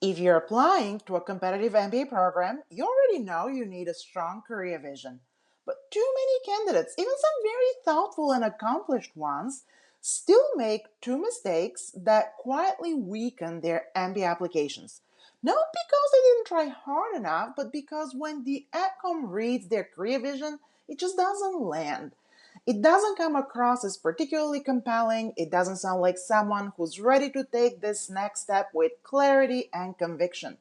If you're applying to a competitive MBA program, you already know you need a strong career vision. But too many candidates, even some very thoughtful and accomplished ones, still make two mistakes that quietly weaken their MBA applications. Not because they didn't try hard enough, but because when the AdCom reads their career vision, it just doesn't land. It doesn't come across as particularly compelling. It doesn't sound like someone who's ready to take this next step with clarity and conviction.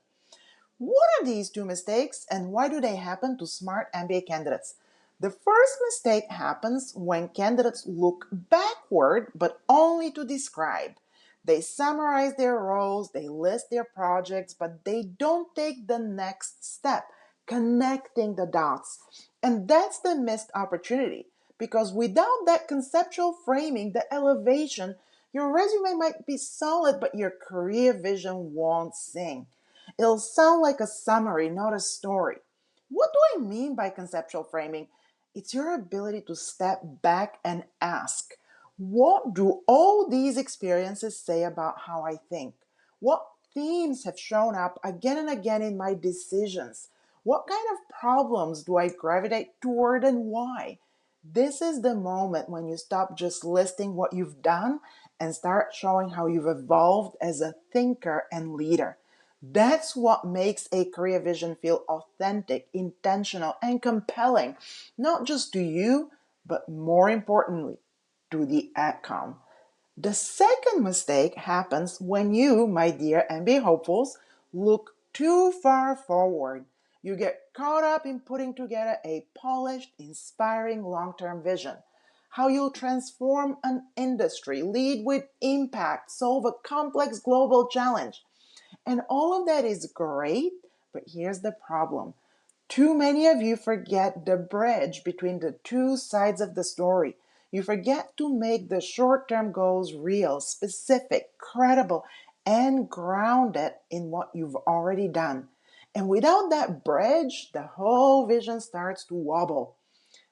What are these two mistakes and why do they happen to smart MBA candidates? The first mistake happens when candidates look backward but only to describe. They summarize their roles, they list their projects, but they don't take the next step, connecting the dots. And that's the missed opportunity because without that conceptual framing, the elevation, your resume might be solid, but your career vision won't sing. It'll sound like a summary, not a story. What do I mean by conceptual framing? It's your ability to step back and ask, what do all these experiences say about how I think? What themes have shown up again and again in my decisions? What kind of problems do I gravitate toward and why? This is the moment when you stop just listing what you've done and start showing how you've evolved as a thinker and leader. That's what makes a career vision feel authentic, intentional, and compelling, not just to you, but more importantly, to the outcome. The second mistake happens when you, my dear MBA hopefuls, look too far forward. You get caught up in putting together a polished, inspiring long-term vision. How you'll transform an industry, lead with impact, solve a complex global challenge. And all of that is great, but here's the problem. Too many of you forget the bridge between the two sides of the story. You forget to make the short term goals real, specific, credible, and grounded in what you've already done. And without that bridge, the whole vision starts to wobble.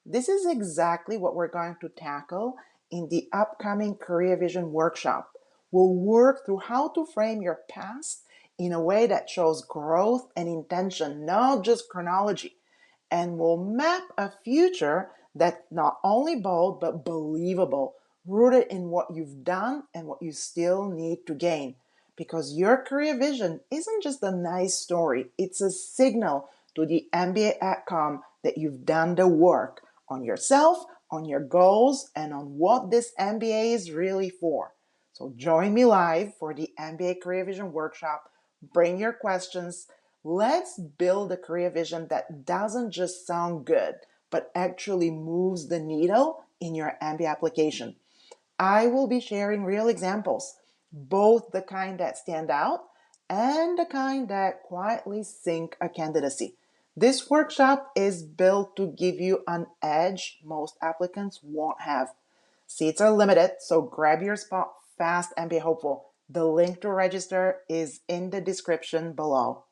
This is exactly what we're going to tackle in the upcoming Career Vision Workshop. We'll work through how to frame your past in a way that shows growth and intention, not just chronology. And we'll map a future that's not only bold, but believable, rooted in what you've done and what you still need to gain. Because your career vision isn't just a nice story, it's a signal to the MBA AdCom that you've done the work on yourself, on your goals, and on what this MBA is really for. So join me live for the MBA Career Vision Workshop. Bring your questions. Let's build a career vision that doesn't just sound good, but actually moves the needle in your MBA application. I will be sharing real examples, both the kind that stand out and the kind that quietly sink a candidacy. This workshop is built to give you an edge most applicants won't have. Seats are limited, so grab your spot fast and be hopeful. The link to register is in the description below.